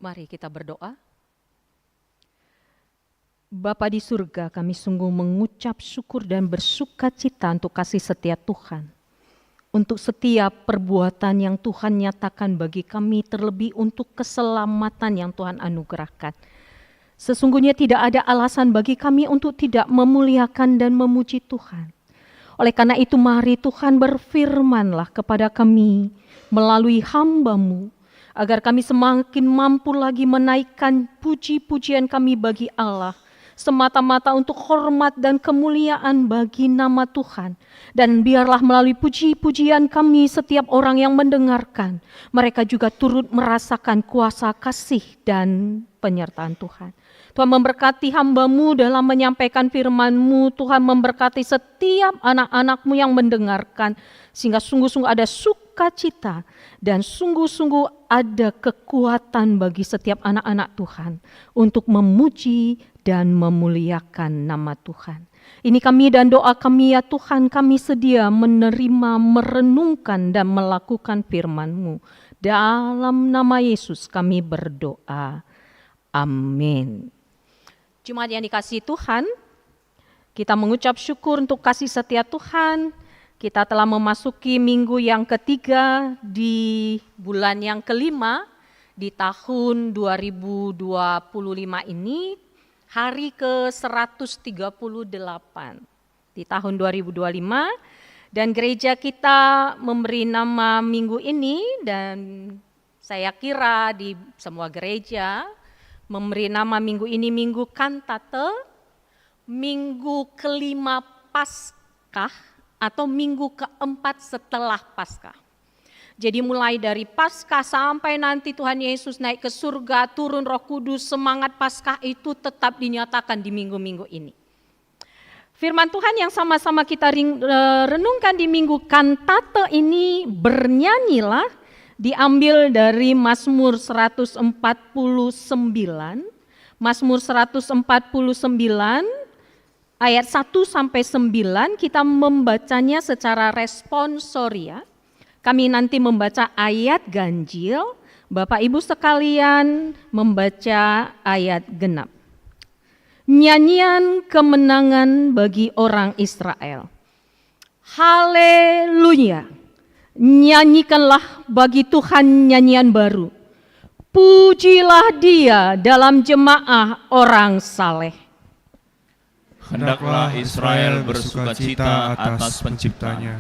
Mari kita berdoa. Bapa di surga, kami sungguh mengucap syukur dan bersuka cita untuk kasih setia Tuhan. Untuk setiap perbuatan yang Tuhan nyatakan bagi kami, terlebih untuk keselamatan yang Tuhan anugerahkan. Sesungguhnya tidak ada alasan bagi kami untuk tidak memuliakan dan memuji Tuhan. Oleh karena itu mari Tuhan berfirmanlah kepada kami melalui hamba-Mu, agar kami semakin mampu lagi menaikkan puji-pujian kami bagi Allah, semata-mata untuk hormat dan kemuliaan bagi nama Tuhan. Dan biarlah melalui puji-pujian kami setiap orang yang mendengarkan, mereka juga turut merasakan kuasa kasih dan penyertaan Tuhan. Tuhan memberkati hamba-Mu dalam menyampaikan firman-Mu. Tuhan memberkati setiap anak-anak-Mu yang mendengarkan, sehingga sungguh-sungguh ada sukacita dan sungguh-sungguh ada kekuatan bagi setiap anak-anak Tuhan untuk memuji dan memuliakan nama Tuhan. Ini kami dan doa kami ya Tuhan, kami sedia menerima, merenungkan dan melakukan firman-Mu. Dalam nama Yesus kami berdoa. Amin. Jemaat yang dikasihi Tuhan, kita mengucap syukur untuk kasih setia Tuhan. Kita telah memasuki minggu yang ketiga di bulan yang kelima di tahun 2025 ini, hari ke-138 di tahun 2025, dan gereja kita memberi nama minggu ini, dan saya kira di semua gereja memberi nama minggu ini Minggu Kantate, minggu kelima Paskah atau minggu keempat setelah Paskah. Jadi mulai dari Paskah sampai nanti Tuhan Yesus naik ke surga, turun Roh Kudus, semangat Paskah itu tetap dinyatakan di minggu-minggu ini. Firman Tuhan yang sama-sama kita renungkan di Minggu Kantate ini, bernyanyilah, diambil dari Mazmur 149. Mazmur 149 ayat 1 sampai 9, kita membacanya secara responsoria. Kami nanti membaca ayat ganjil, Bapak Ibu sekalian membaca ayat genap. Nyanyian kemenangan bagi orang Israel. Haleluya. Nyanyikanlah bagi Tuhan nyanyian baru. Pujilah Dia dalam jemaah orang saleh. Hendaklah Israel bersukacita atas penciptanya.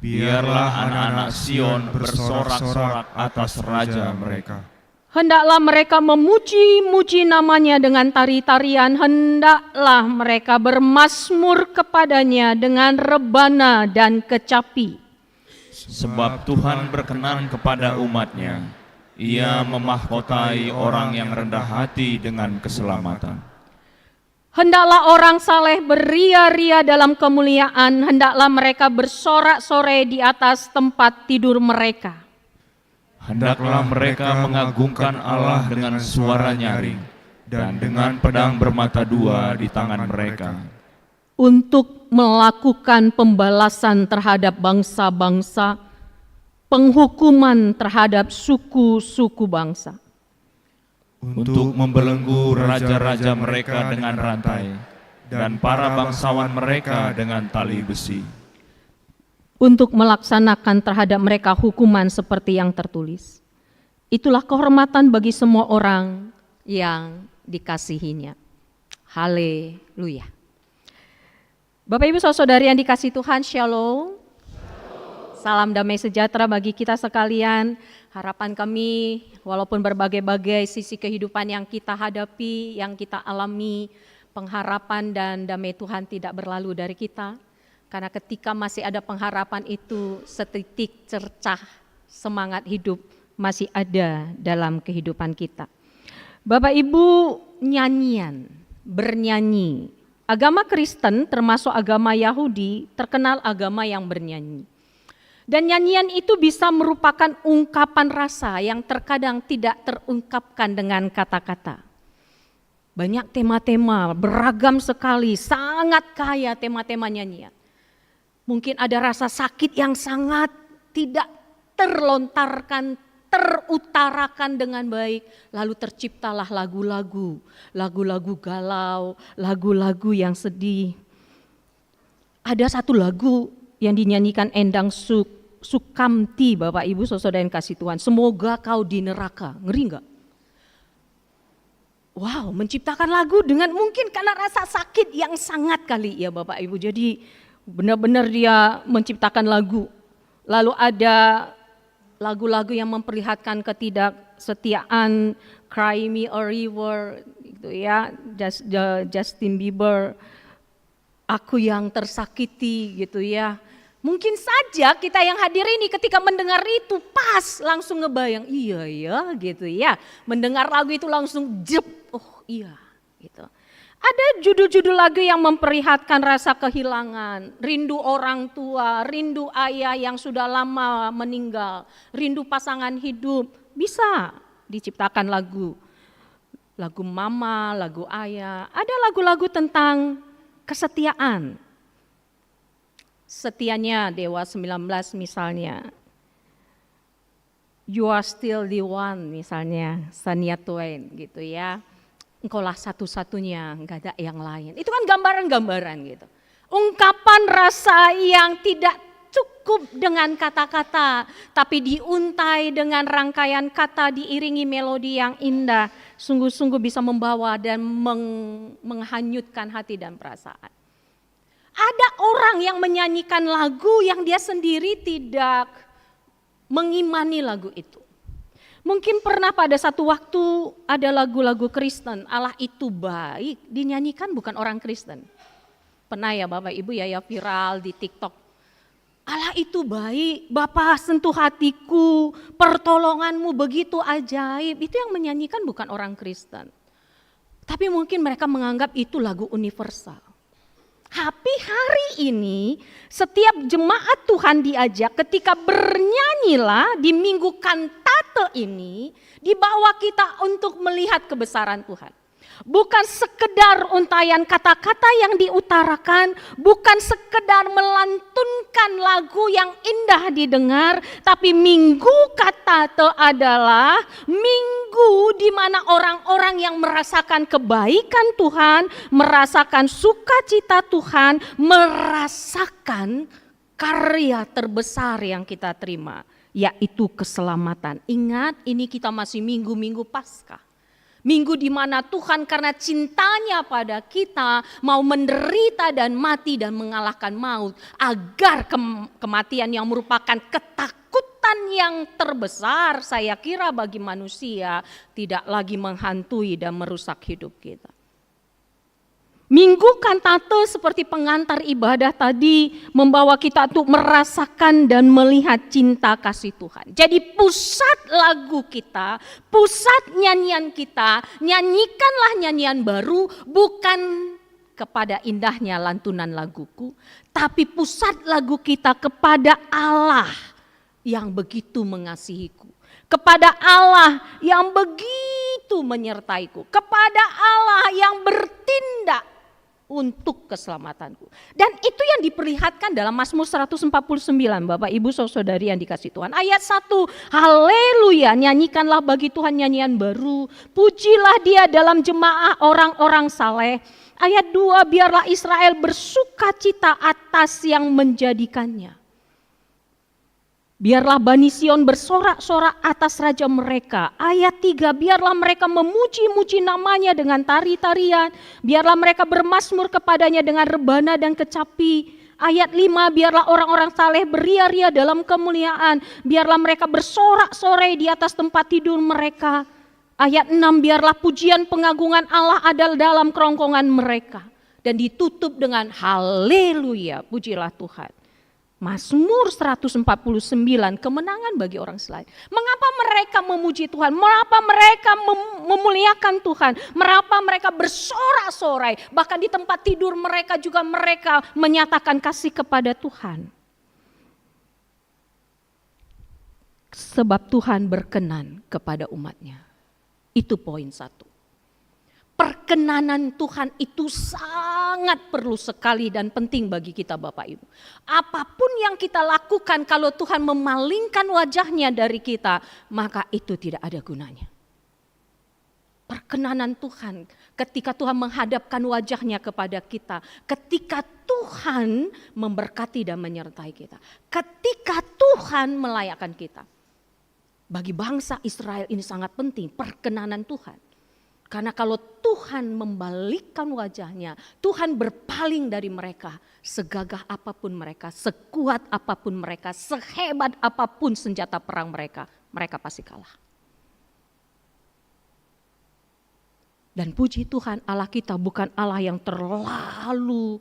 Biarlah anak-anak Sion bersorak-sorak atas Raja mereka. Hendaklah mereka memuji-muji namanya dengan tari-tarian. Hendaklah mereka bermazmur kepadanya dengan rebana dan kecapi. Sebab Tuhan berkenan kepada umat-Nya. Ia memahkotai orang yang rendah hati dengan keselamatan. Hendaklah orang saleh beria-ria dalam kemuliaan. Hendaklah mereka bersorak-sorai di atas tempat tidur mereka. Hendaklah mereka mengagungkan Allah dengan suara nyaring dan dengan pedang bermata dua di tangan mereka, untuk melakukan pembalasan terhadap bangsa-bangsa, penghukuman terhadap suku-suku bangsa. Untuk membelenggu raja-raja mereka dengan rantai dan para bangsawan mereka dengan tali besi. Untuk melaksanakan terhadap mereka hukuman seperti yang tertulis. Itulah kehormatan bagi semua orang yang dikasihinya. Haleluya. Bapak Ibu saudara-saudari yang dikasihi Tuhan, Shalom. Salam damai sejahtera bagi kita sekalian. Harapan kami, walaupun berbagai-bagai sisi kehidupan yang kita hadapi, yang kita alami, pengharapan dan damai Tuhan tidak berlalu dari kita. Karena ketika masih ada pengharapan itu, setitik cercah semangat hidup masih ada dalam kehidupan kita. Bapak Ibu, nyanyian, bernyanyi. Agama Kristen termasuk agama Yahudi terkenal agama yang bernyanyi. Dan nyanyian itu bisa merupakan ungkapan rasa yang terkadang tidak terungkapkan dengan kata-kata. Banyak tema-tema, beragam sekali, sangat kaya tema-tema nyanyian. Mungkin ada rasa sakit yang sangat tidak terlontarkan, terutarakan dengan baik, lalu terciptalah lagu-lagu galau, lagu-lagu yang sedih. Ada satu lagu yang dinyanyikan Endang Sukamti, Bapak Ibu saudara yang kasih Tuhan, semoga kau di neraka. Ngeri enggak? Wow, menciptakan lagu dengan mungkin karena rasa sakit yang sangat kali ya Bapak Ibu. Jadi benar-benar dia menciptakan lagu. Lalu ada lagu-lagu yang memperlihatkan ketidaksetiaan, Cry Me a River, gitu ya, Justin Bieber, Aku yang tersakiti gitu ya. Mungkin saja kita yang hadir ini ketika mendengar itu pas langsung ngebayang, iya ya gitu ya. Mendengar lagu itu langsung jep, oh iya gitu. Ada judul-judul lagu yang memperlihatkan rasa kehilangan, rindu orang tua, rindu ayah yang sudah lama meninggal, rindu pasangan hidup, bisa diciptakan lagu. Lagu mama, lagu ayah, ada lagu-lagu tentang kesetiaan. Setianya Dewa 19 misalnya. You are still the one misalnya, Shania Twain gitu ya. Engkaulah satu-satunya, enggak ada yang lain. Itu kan gambaran-gambaran gitu. Ungkapan rasa yang tidak cukup dengan kata-kata, tapi diuntai dengan rangkaian kata diiringi melodi yang indah, sungguh-sungguh bisa membawa dan menghanyutkan hati dan perasaan. Ada orang yang menyanyikan lagu yang dia sendiri tidak mengimani lagu itu. Mungkin pernah pada satu waktu ada lagu-lagu Kristen, Allah itu baik, dinyanyikan bukan orang Kristen. Pernah ya Bapak Ibu ya viral di TikTok. Allah itu baik, Bapa sentuh hatiku, pertolonganmu begitu ajaib. Itu yang menyanyikan bukan orang Kristen. Tapi mungkin mereka menganggap itu lagu universal. Tapi hari ini setiap jemaat Tuhan diajak ketika bernyanyilah di minggu kantate ini dibawa kita untuk melihat kebesaran Tuhan. Bukan sekedar untayan kata-kata yang diutarakan, bukan sekedar melantunkan lagu yang indah didengar, tapi minggu kantate adalah minggu di mana orang-orang yang merasakan kebaikan Tuhan, merasakan sukacita Tuhan, merasakan karya terbesar yang kita terima, yaitu keselamatan. Ingat, ini kita masih minggu-minggu Paskah. Minggu di mana Tuhan karena cintanya pada kita mau menderita dan mati dan mengalahkan maut. Agar kematian yang merupakan ketakutan yang terbesar saya kira bagi manusia tidak lagi menghantui dan merusak hidup kita. Minggu kantate seperti pengantar ibadah tadi membawa kita untuk merasakan dan melihat cinta kasih Tuhan. Jadi pusat lagu kita, pusat nyanyian kita, nyanyikanlah nyanyian baru bukan kepada indahnya lantunan laguku, tapi pusat lagu kita kepada Allah yang begitu mengasihiku. Kepada Allah yang begitu menyertaiku, kepada Allah yang bertindak untuk keselamatanku. Dan itu yang diperlihatkan dalam Mazmur 149, Bapak Ibu Saudari yang dikasih Tuhan. Ayat 1, haleluya, nyanyikanlah bagi Tuhan nyanyian baru, pujilah dia dalam jemaah orang-orang saleh. Ayat 2, biarlah Israel bersukacita atas yang menjadikannya. Biarlah Bani Sion bersorak-sorak atas raja mereka. Ayat 3, biarlah mereka memuji-muji namanya dengan tari-tarian. Biarlah mereka bermazmur kepadanya dengan rebana dan kecapi. Ayat 5, biarlah orang-orang saleh beria-ria dalam kemuliaan. Biarlah mereka bersorak-sorai di atas tempat tidur mereka. Ayat 6, biarlah pujian pengagungan Allah ada dalam kerongkongan mereka. Dan ditutup dengan haleluya, pujilah Tuhan. Mazmur 149, kemenangan bagi orang selain. Mengapa mereka memuji Tuhan? Mengapa mereka memuliakan Tuhan? Mengapa mereka bersorak-sorai? Bahkan di tempat tidur mereka juga mereka menyatakan kasih kepada Tuhan. Sebab Tuhan berkenan kepada umatnya. Itu poin 1. Perkenanan Tuhan itu sangat sangat perlu sekali dan penting bagi kita Bapak Ibu. Apapun yang kita lakukan kalau Tuhan memalingkan wajahnya dari kita, maka itu tidak ada gunanya. Perkenanan Tuhan ketika Tuhan menghadapkan wajahnya kepada kita, ketika Tuhan memberkati dan menyertai kita, ketika Tuhan melayakkan kita. Bagi bangsa Israel ini sangat penting perkenanan Tuhan. Karena kalau Tuhan membalikkan wajahnya, Tuhan berpaling dari mereka, segagah apapun mereka, sekuat apapun mereka, sehebat apapun senjata perang mereka, mereka pasti kalah. Dan puji Tuhan, Allah kita bukan Allah yang terlalu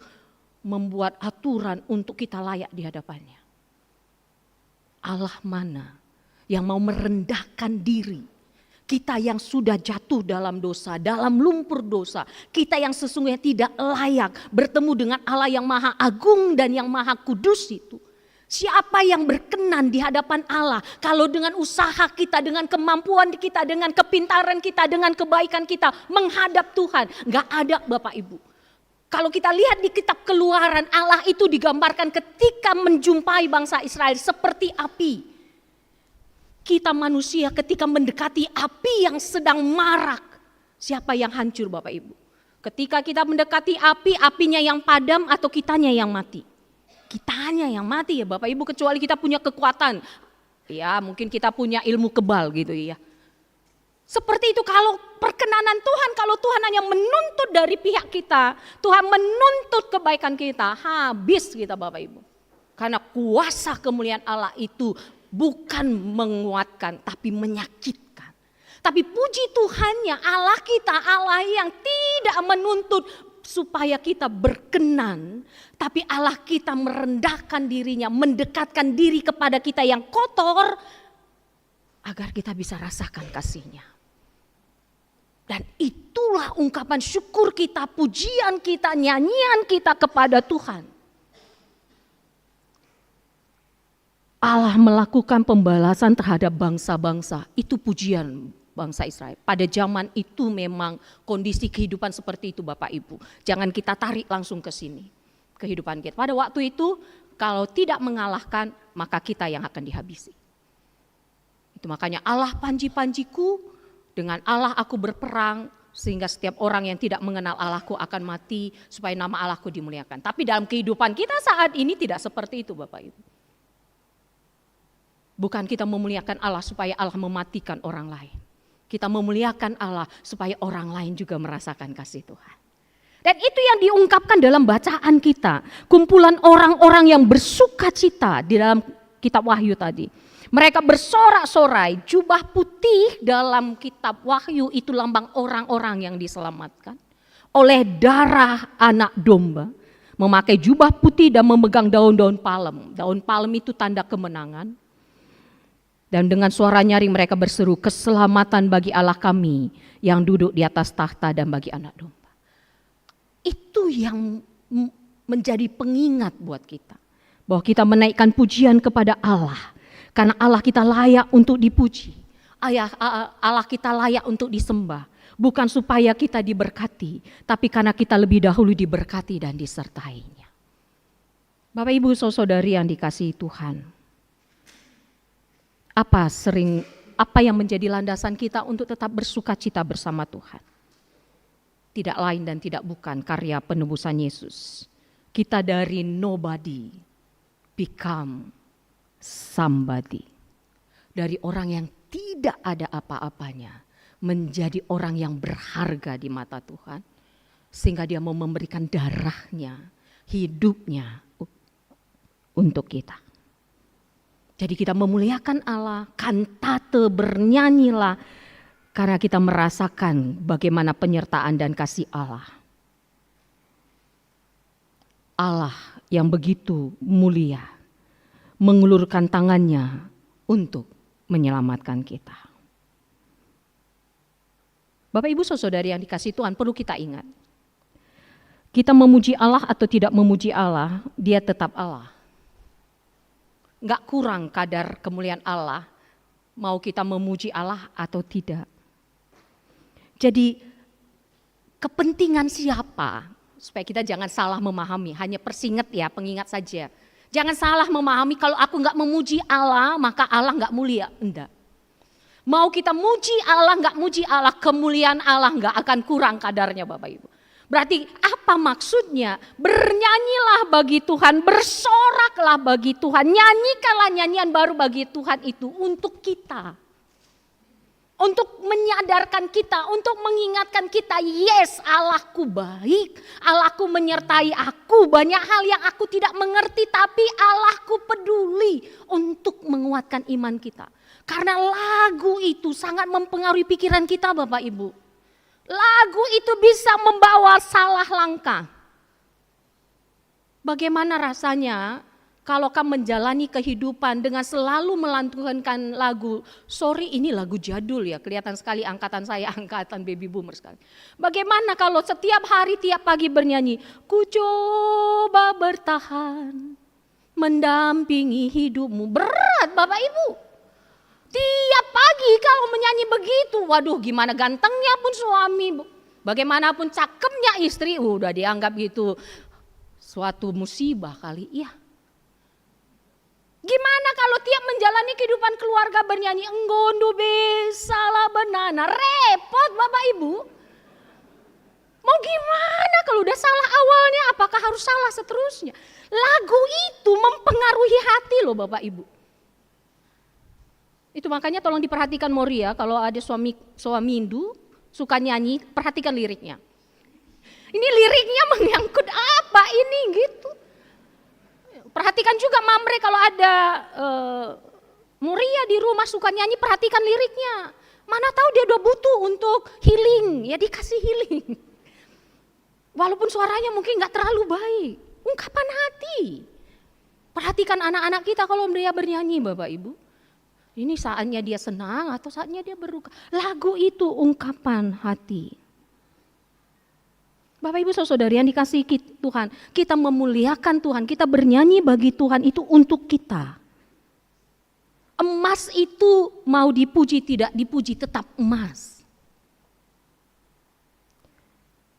membuat aturan untuk kita layak di hadapannya. Allah mana yang mau merendahkan diri. Kita yang sudah jatuh dalam dosa, dalam lumpur dosa. Kita yang sesungguhnya tidak layak bertemu dengan Allah yang maha agung dan yang maha kudus itu. Siapa yang berkenan di hadapan Allah kalau dengan usaha kita, dengan kemampuan kita, dengan kepintaran kita, dengan kebaikan kita menghadap Tuhan. Gak ada Bapak Ibu. Kalau kita lihat di kitab Keluaran, Allah itu digambarkan ketika menjumpai bangsa Israel seperti api. Kita manusia ketika mendekati api yang sedang marak, siapa yang hancur Bapak Ibu? Ketika kita mendekati api, apinya yang padam atau kitanya yang mati? Kitanya yang mati ya Bapak Ibu, kecuali kita punya kekuatan. Ya mungkin kita punya ilmu kebal gitu ya. Seperti itu kalau perkenanan Tuhan, kalau Tuhan hanya menuntut dari pihak kita, Tuhan menuntut kebaikan kita, habis kita Bapak Ibu. Karena kuasa kemuliaan Allah itu bukan menguatkan tapi menyakitkan. Tapi puji Tuhannya Allah kita Allah yang tidak menuntut supaya kita berkenan, tapi Allah kita merendahkan dirinya, mendekatkan diri kepada kita yang kotor, agar kita bisa rasakan kasih-Nya. Dan itulah ungkapan syukur kita, pujian kita, nyanyian kita kepada Tuhan. Allah melakukan pembalasan terhadap bangsa-bangsa, itu pujian bangsa Israel. Pada zaman itu memang kondisi kehidupan seperti itu Bapak Ibu. Jangan kita tarik langsung ke sini. Kehidupan kita. Pada waktu itu kalau tidak mengalahkan maka kita yang akan dihabisi. Itu makanya Allah panji-panjiku, dengan Allah aku berperang sehingga setiap orang yang tidak mengenal Allahku akan mati supaya nama Allahku dimuliakan. Tapi dalam kehidupan kita saat ini tidak seperti itu Bapak Ibu. Bukan kita memuliakan Allah supaya Allah mematikan orang lain. Kita memuliakan Allah supaya orang lain juga merasakan kasih Tuhan. Dan itu yang diungkapkan dalam bacaan kita. Kumpulan orang-orang yang bersuka cita di dalam kitab Wahyu tadi. Mereka bersorak-sorai, jubah putih dalam kitab Wahyu itu lambang orang-orang yang diselamatkan. Oleh darah anak domba. Memakai jubah putih dan memegang daun-daun palem. Daun palem itu tanda kemenangan. Dan dengan suara nyaring mereka berseru, keselamatan bagi Allah kami yang duduk di atas tahta dan bagi anak domba. Itu yang menjadi pengingat buat kita. Bahwa kita menaikkan pujian kepada Allah. Karena Allah kita layak untuk dipuji. Allah kita layak untuk disembah. Bukan supaya kita diberkati, tapi karena kita lebih dahulu diberkati dan disertainya. Bapak Ibu saudari yang dikasihi Tuhan. Apa yang menjadi landasan kita untuk tetap bersuka cita bersama Tuhan? Tidak lain dan tidak bukan karya penebusan Yesus. Kita dari nobody become somebody. Dari orang yang tidak ada apa-apanya menjadi orang yang berharga di mata Tuhan. Sehingga dia mau memberikan darahnya, hidupnya untuk kita. Jadi kita memuliakan Allah, kantate bernyanyilah karena kita merasakan bagaimana penyertaan dan kasih Allah. Allah yang begitu mulia mengulurkan tangannya untuk menyelamatkan kita. Bapak Ibu saudari yang dikasihi Tuhan, perlu kita ingat. Kita memuji Allah atau tidak memuji Allah, Dia tetap Allah. Enggak kurang kadar kemuliaan Allah, mau kita memuji Allah atau tidak. Jadi kepentingan siapa supaya kita jangan salah memahami, hanya persingat ya, pengingat saja. Jangan salah memahami kalau aku nggak memuji Allah, maka Allah nggak mulia. Enggak. Mau kita muji Allah, nggak muji Allah, kemuliaan Allah nggak akan kurang kadarnya Bapak Ibu. Berarti apa maksudnya? Bernyanyilah bagi Tuhan, bersoraklah bagi Tuhan, nyanyikanlah nyanyian baru bagi Tuhan itu untuk kita. Untuk menyadarkan kita, untuk mengingatkan kita, yes Allahku baik, Allahku menyertai aku, banyak hal yang aku tidak mengerti tapi Allahku peduli untuk menguatkan iman kita. Karena lagu itu sangat mempengaruhi pikiran kita Bapak Ibu. Lagu itu bisa membawa salah langkah. Bagaimana rasanya kalau kamu menjalani kehidupan dengan selalu melantunkan lagu, sorry ini lagu jadul ya, kelihatan sekali angkatan saya, angkatan baby boomer sekali. Bagaimana kalau setiap hari, tiap pagi bernyanyi, ku coba bertahan, mendampingi hidupmu, berat Bapak Ibu. Tiap pagi kalau menyanyi begitu, waduh gimana gantengnya pun suami, bagaimanapun cakemnya istri, udah dianggap gitu suatu musibah kali, iya. Gimana kalau tiap menjalani kehidupan keluarga bernyanyi enggondu besalah benana, repot Bapak Ibu. Mau gimana kalau udah salah awalnya, apakah harus salah seterusnya? Lagu itu mempengaruhi hati loh Bapak Ibu. Itu makanya tolong diperhatikan Moria, kalau ada suami Hindu suka nyanyi, perhatikan liriknya. Ini liriknya menyangkut apa ini gitu. Perhatikan juga Mamre kalau ada Moria di rumah suka nyanyi, perhatikan liriknya. Mana tahu dia udah butuh untuk healing, ya dikasih healing. Walaupun suaranya mungkin gak terlalu baik, ungkapan hati. Perhatikan anak-anak kita kalau dia bernyanyi Bapak Ibu. Ini saatnya dia senang atau saatnya dia berduka. Lagu itu ungkapan hati. Bapak Ibu saudara yang dikasihi Tuhan, kita memuliakan Tuhan, kita bernyanyi bagi Tuhan itu untuk kita. Emas itu mau dipuji tidak dipuji tetap emas.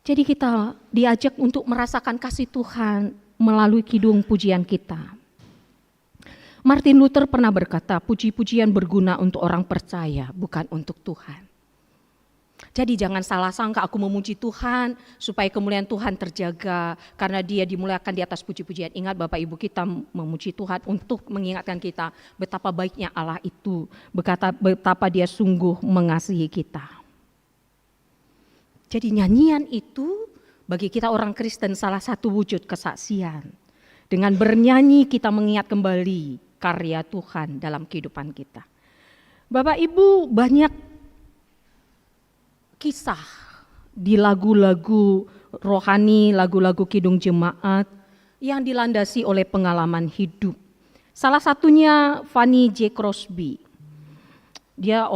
Jadi kita diajak untuk merasakan kasih Tuhan melalui kidung pujian kita. Martin Luther pernah berkata, puji-pujian berguna untuk orang percaya, bukan untuk Tuhan. Jadi jangan salah sangka aku memuji Tuhan supaya kemuliaan Tuhan terjaga karena dia dimuliakan di atas puji-pujian. Ingat Bapak Ibu, kita memuji Tuhan untuk mengingatkan kita betapa baiknya Allah itu, betapa dia sungguh mengasihi kita. Jadi nyanyian itu bagi kita orang Kristen salah satu wujud kesaksian. Dengan bernyanyi kita mengingat kembali karya Tuhan dalam kehidupan kita. Bapak Ibu, banyak kisah di lagu-lagu rohani, lagu-lagu kidung jemaat yang dilandasi oleh pengalaman hidup. Salah satunya Fanny J. Crosby. Dia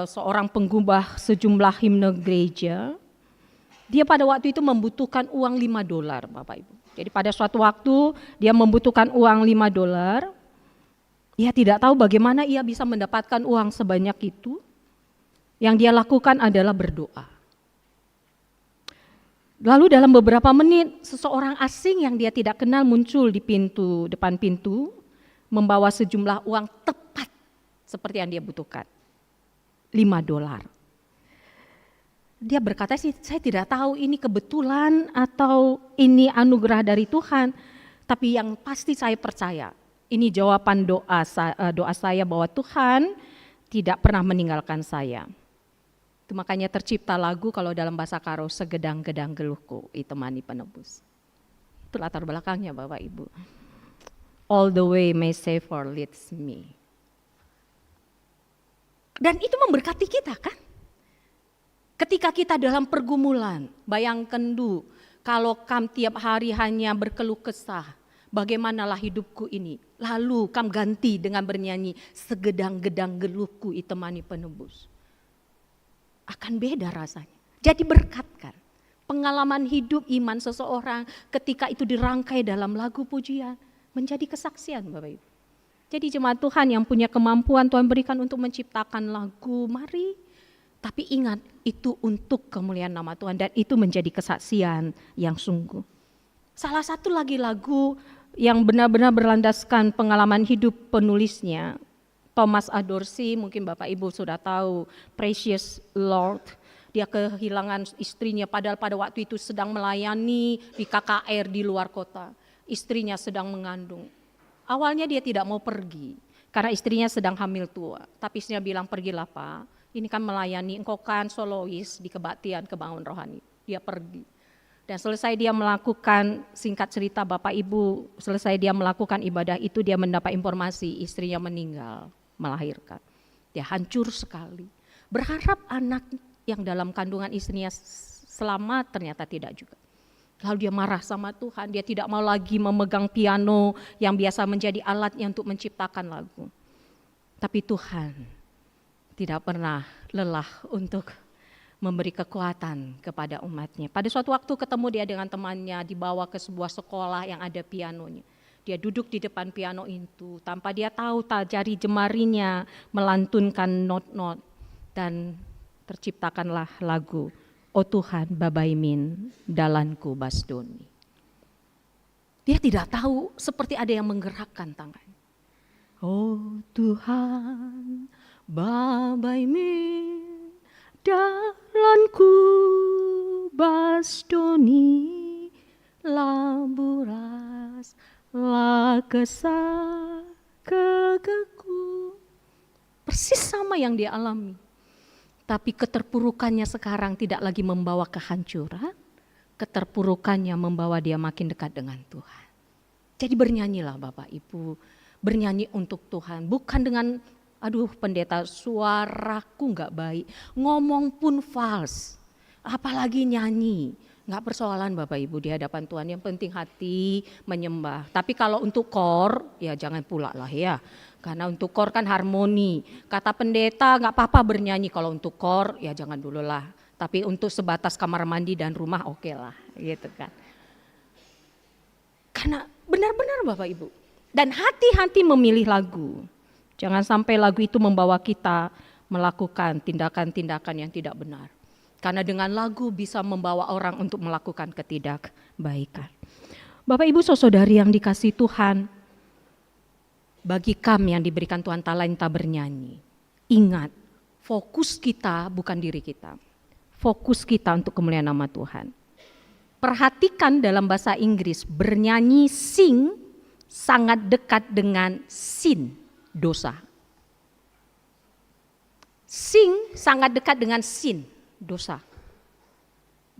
seorang penggubah sejumlah himne gereja. Dia pada waktu itu membutuhkan uang $5 Bapak Ibu. Jadi pada suatu waktu dia membutuhkan uang $5. Ia tidak tahu bagaimana ia bisa mendapatkan uang sebanyak itu. Yang dia lakukan adalah berdoa. Lalu dalam beberapa menit seseorang asing yang dia tidak kenal muncul di depan pintu membawa sejumlah uang tepat seperti yang dia butuhkan. $5. Dia berkata, saya tidak tahu ini kebetulan atau ini anugerah dari Tuhan, tapi yang pasti saya percaya ini jawaban doa saya bahwa Tuhan tidak pernah meninggalkan saya. Itu makanya tercipta lagu kalau dalam bahasa Karo, segedang-gedang geluhku ditemani penebus. Itu latar belakangnya Bapak Ibu. All the way my Savior leads me. Dan itu memberkati kita kan? Ketika kita dalam pergumulan, bayangkan dulu kalau kamu tiap hari hanya berkeluh kesah, bagaimanalah hidupku ini. Lalu kamu ganti dengan bernyanyi, segedang-gedang geluhku ditemani penebus. Akan beda rasanya. Jadi berkatkan pengalaman hidup iman seseorang ketika itu dirangkai dalam lagu pujian menjadi kesaksian Bapak Ibu. Jadi jemaat Tuhan yang punya kemampuan Tuhan berikan untuk menciptakan lagu, mari Tapi ingat, itu untuk kemuliaan nama Tuhan dan itu menjadi kesaksian yang sungguh. Salah satu lagi lagu yang benar-benar berlandaskan pengalaman hidup penulisnya, Thomas A. Dorsey, mungkin Bapak Ibu sudah tahu, Precious Lord. Dia kehilangan istrinya padahal pada waktu itu sedang melayani di KKR di luar kota. Istrinya sedang mengandung. Awalnya dia tidak mau pergi karena istrinya sedang hamil tua. Tapi istrinya bilang, pergilah Pak, ini kan melayani, engkau kan solois di kebaktian kebangun rohani. Dia pergi. Dan selesai dia melakukan, singkat cerita Bapak Ibu, selesai dia melakukan ibadah itu dia mendapat informasi istrinya meninggal, melahirkan. Dia hancur sekali. Berharap anak yang dalam kandungan istrinya selamat, ternyata tidak juga. Lalu dia marah sama Tuhan, dia tidak mau lagi memegang piano yang biasa menjadi alatnya untuk menciptakan lagu. Tapi Tuhan tidak pernah lelah untuk memberi kekuatan kepada umatnya. Pada suatu waktu ketemu dia dengan temannya, dibawa ke sebuah sekolah yang ada pianonya. Dia duduk di depan piano itu, tanpa dia tahu jari jemarinya melantunkan not-not. Dan terciptakanlah lagu, "O Tuhan babaimin dalanku basdoni." Dia tidak tahu, seperti ada yang menggerakkan tangan. "Oh Tuhan babaimin dalanku basdoni, laburas lakesa kegeku." Persis sama yang dia alami. Tapi keterpurukannya sekarang tidak lagi membawa kehancuran, keterpurukannya membawa dia makin dekat dengan Tuhan. Jadi bernyanyilah Bapak Ibu, bernyanyi untuk Tuhan, bukan dengan aduh pendeta suaraku gak baik, ngomong pun false, apalagi nyanyi. Gak persoalan Bapak Ibu di hadapan Tuhan, yang penting hati menyembah. Tapi kalau untuk kor, ya jangan pula lah ya. Karena untuk kor kan harmoni. Kata pendeta gak apa-apa bernyanyi, kalau untuk kor ya jangan dulu lah. Tapi untuk sebatas kamar mandi dan rumah oke lah gitu kan. Karena benar-benar Bapak Ibu. Dan hati-hati memilih lagu. Jangan sampai lagu itu membawa kita melakukan tindakan-tindakan yang tidak benar. Karena dengan lagu bisa membawa orang untuk melakukan ketidakbaikan. Bapak Ibu saudari yang dikasihi Tuhan, bagi kami yang diberikan Tuhan talenta bernyanyi, ingat fokus kita bukan diri kita. Fokus kita untuk kemuliaan nama Tuhan. Perhatikan dalam bahasa Inggris, bernyanyi sing sangat dekat dengan sin, dosa. Sing sangat dekat dengan sin, dosa.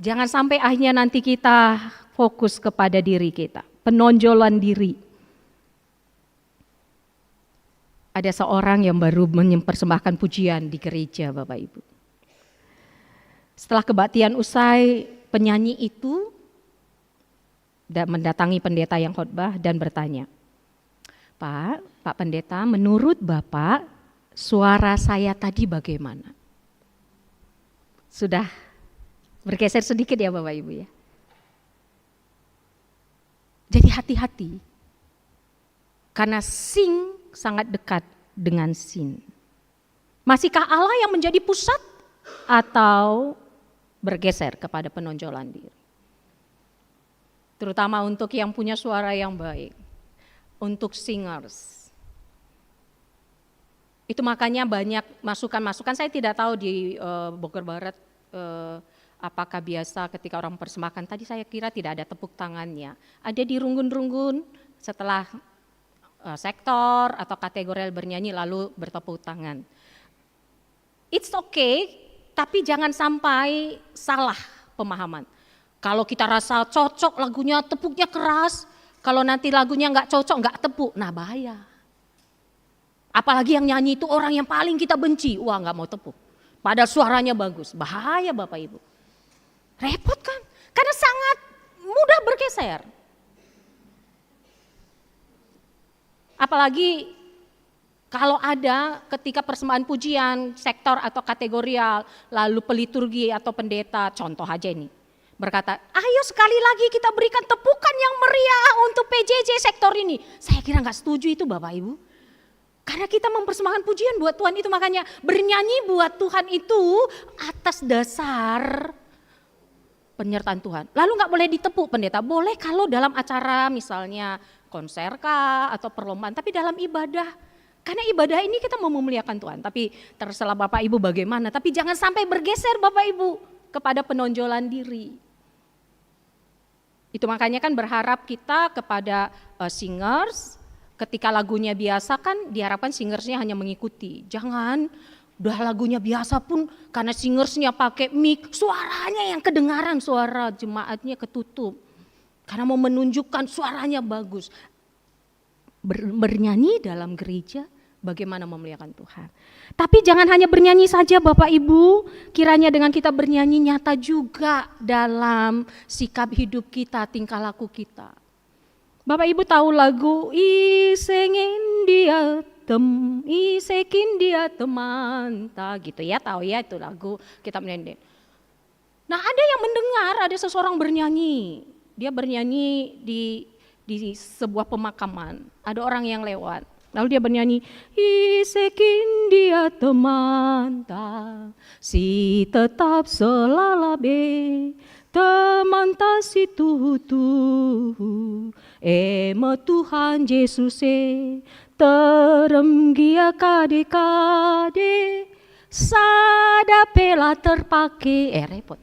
Jangan sampai akhirnya nanti kita fokus kepada diri kita, penonjolan diri. Ada seorang yang baru mempersembahkan pujian di gereja Bapak Ibu. Setelah kebaktian usai, penyanyi itu mendatangi pendeta yang khotbah dan bertanya, Pak Pendeta, menurut Bapak suara saya tadi bagaimana? Sudah bergeser sedikit ya Bapak Ibu ya. Jadi hati-hati. Karena sing sangat dekat dengan sin. Masihkah Allah yang menjadi pusat atau bergeser kepada penonjolan diri? Terutama untuk yang punya suara yang baik. Untuk singers. Itu makanya banyak masukan-masukan, saya tidak tahu di Bogor Barat apakah biasa ketika orang persembahkan, tadi saya kira tidak ada tepuk tangannya. Ada di runggun-runggun setelah sektor atau kategori bernyanyi lalu bertepuk tangan. It's okay, tapi jangan sampai salah pemahaman. Kalau kita rasa cocok lagunya tepuknya keras, kalau nanti lagunya nggak cocok nggak tepuk, nah bahaya. Apalagi yang nyanyi itu orang yang paling kita benci, wah nggak mau tepuk. Padahal suaranya bagus, bahaya Bapak Ibu. Repot kan? Karena sangat mudah bergeser. Apalagi kalau ada ketika persembahan pujian, sektor atau kategorial, lalu peliturgi atau pendeta, contoh aja ini, berkata, ayo sekali lagi kita berikan tepukan yang meriah untuk PJJ sektor ini. Saya kira nggak setuju itu Bapak Ibu. Karena kita mempersembahkan pujian buat Tuhan itu, makanya bernyanyi buat Tuhan itu atas dasar penyertaan Tuhan. Lalu gak boleh ditepuk pendeta, boleh kalau dalam acara misalnya konser kah atau perlombaan, tapi dalam ibadah. Karena ibadah ini kita mau memuliakan Tuhan, tapi terserah Bapak Ibu bagaimana, tapi jangan sampai bergeser Bapak Ibu kepada penonjolan diri. Itu makanya kan berharap kita kepada singers, ketika lagunya biasa kan diharapkan singersnya hanya mengikuti. Jangan udah lagunya biasa pun karena singersnya pakai mic, suaranya yang kedengaran, suara jemaatnya ketutup. Karena mau menunjukkan suaranya bagus. Bernyanyi dalam gereja bagaimana memuliakan Tuhan. Tapi jangan hanya bernyanyi saja Bapak Ibu, kiranya dengan kita bernyanyi nyata juga dalam sikap hidup kita, tingkah laku kita. Bapak Ibu tahu lagu Isengin dia Isekin dia teman gitu ya, tahu ya itu lagu kita menyanyi. Nah ada yang mendengar ada seseorang bernyanyi, dia bernyanyi di sebuah pemakaman, ada orang yang lewat. Lalu dia bernyanyi, Isekin dia teman si tetap selalabe. Teman tak situ ema Tuhan Yesus terem gia kade sada pela terpakai repot.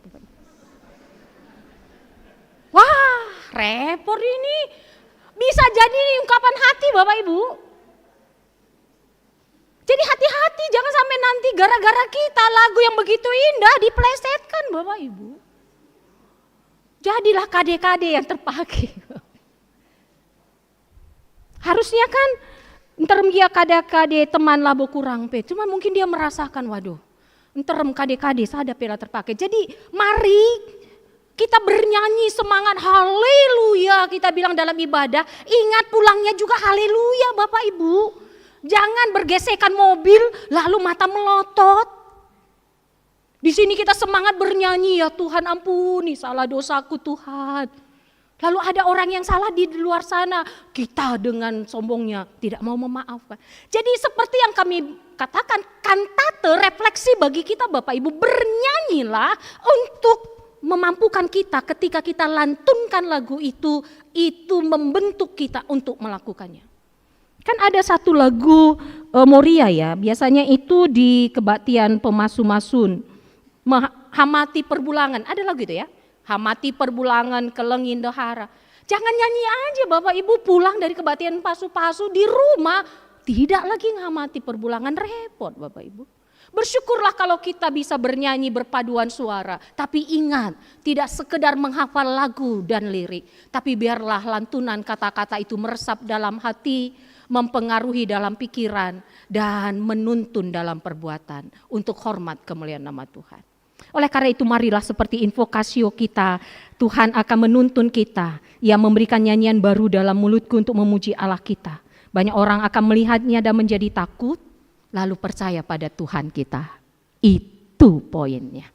Wah repot ini, bisa jadi ungkapan hati Bapak Ibu. Jadi hati-hati jangan sampai nanti gara-gara kita lagu yang begitu indah diplesetkan Bapak Ibu. Jadilah kade-kade yang terpakai. Harusnya kan enterem dia kade-kade teman labo kurang pe. Cuma mungkin dia merasakan waduh, enterem kade-kade sada pela terpakai. Jadi mari kita bernyanyi semangat haleluya, kita bilang dalam ibadah, ingat pulangnya juga haleluya Bapak Ibu. Jangan bergesekan mobil lalu mata melotot. Di sini kita semangat bernyanyi, ya Tuhan ampuni salah dosaku Tuhan. Lalu ada orang yang salah di luar sana, kita dengan sombongnya tidak mau memaafkan. Jadi seperti yang kami katakan, kantate refleksi bagi kita Bapak Ibu, bernyanyilah untuk memampukan kita ketika kita lantunkan lagu itu membentuk kita untuk melakukannya. Kan ada satu lagu Moria ya, biasanya itu di kebaktian pemasu-masun. Hamati perbulangan, ada lagu itu ya. Hamati perbulangan kelengin dahara. Jangan nyanyi aja Bapak Ibu pulang dari kebaktian pasu-pasu di rumah. Tidak lagi ngamati perbulangan, repot Bapak Ibu. Bersyukurlah kalau kita bisa bernyanyi berpaduan suara. Tapi ingat, tidak sekedar menghafal lagu dan lirik. Tapi biarlah lantunan kata-kata itu meresap dalam hati, mempengaruhi dalam pikiran, dan menuntun dalam perbuatan untuk hormat kemuliaan nama Tuhan. Oleh karena itu marilah seperti invokasio kita, Tuhan akan menuntun kita, Ia memberikan nyanyian baru dalam mulutku untuk memuji Allah kita. Banyak orang akan melihatnya dan menjadi takut, lalu percaya pada Tuhan kita. Itu poinnya.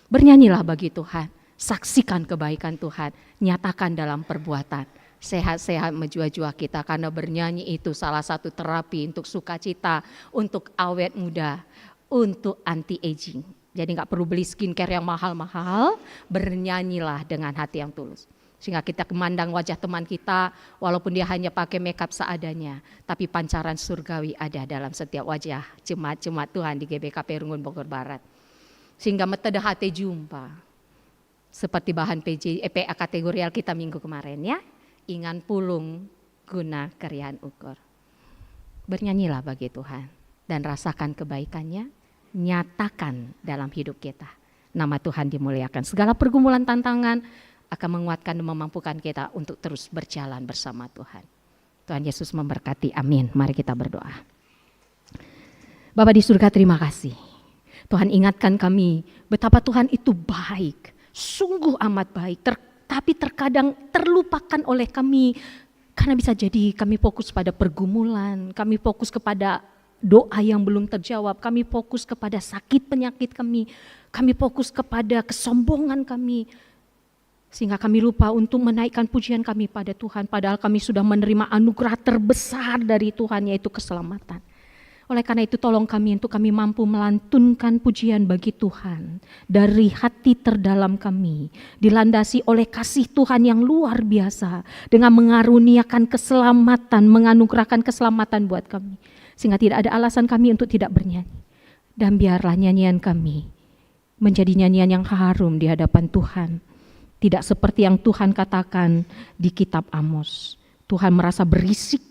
Bernyanyilah bagi Tuhan, saksikan kebaikan Tuhan, nyatakan dalam perbuatan. Sehat-sehat menjua-jua kita, karena bernyanyi itu salah satu terapi untuk sukacita, untuk awet muda, untuk anti-aging. Jadi gak perlu beli skincare yang mahal-mahal, bernyanyilah dengan hati yang tulus. Sehingga kita memandang wajah teman kita, walaupun dia hanya pakai makeup seadanya, tapi pancaran surgawi ada dalam setiap wajah jemaat-jemaat Tuhan di GBKP Rungun Bogor Barat. Sehingga metode hati jumpa, seperti bahan PA kategorial kita minggu kemarin ya, ingan pulung guna kerian ukur. Bernyanyilah bagi Tuhan dan rasakan kebaikannya. Nyatakan dalam hidup kita. Nama Tuhan dimuliakan. Segala pergumulan tantangan akan menguatkan dan memampukan kita untuk terus berjalan bersama Tuhan. Tuhan Yesus memberkati. Amin. Mari kita berdoa. Bapa di surga, terima kasih. Tuhan ingatkan kami betapa Tuhan itu baik. Sungguh amat baik. Tapi terkadang terlupakan oleh kami. Karena bisa jadi kami fokus pada pergumulan. Kami fokus kepada doa yang belum terjawab, kami fokus kepada sakit penyakit kami fokus kepada kesombongan kami, sehingga kami lupa untuk menaikkan pujian kami pada Tuhan, padahal kami sudah menerima anugerah terbesar dari Tuhan, yaitu keselamatan. Oleh karena itu tolong kami untuk kami mampu melantunkan pujian bagi Tuhan dari hati terdalam kami, dilandasi oleh kasih Tuhan yang luar biasa dengan mengaruniakan keselamatan, menganugerahkan keselamatan buat kami. Sehingga tidak ada alasan kami untuk tidak bernyanyi. Dan biarlah nyanyian kami menjadi nyanyian yang harum di hadapan Tuhan. Tidak seperti yang Tuhan katakan di kitab Amos. Tuhan merasa berisik,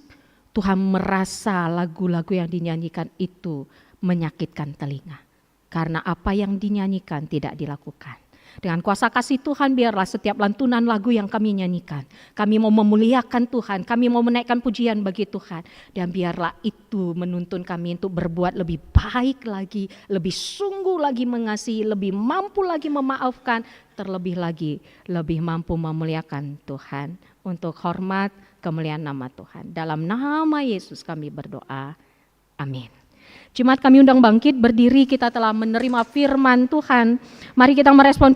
Tuhan merasa lagu-lagu yang dinyanyikan itu menyakitkan telinga. Karena apa yang dinyanyikan tidak dilakukan. Dengan kuasa kasih Tuhan biarlah setiap lantunan lagu yang kami nyanyikan. Kami mau memuliakan Tuhan, kami mau menaikkan pujian bagi Tuhan. Dan biarlah itu menuntun kami untuk berbuat lebih baik lagi, lebih sungguh lagi mengasihi, lebih mampu lagi memaafkan. Terlebih lagi, lebih mampu memuliakan Tuhan. Untuk hormat kemuliaan nama Tuhan. Dalam nama Yesus kami berdoa. Amin. Jemaat kami undang bangkit, berdiri, kita telah menerima firman Tuhan. Mari kita merespon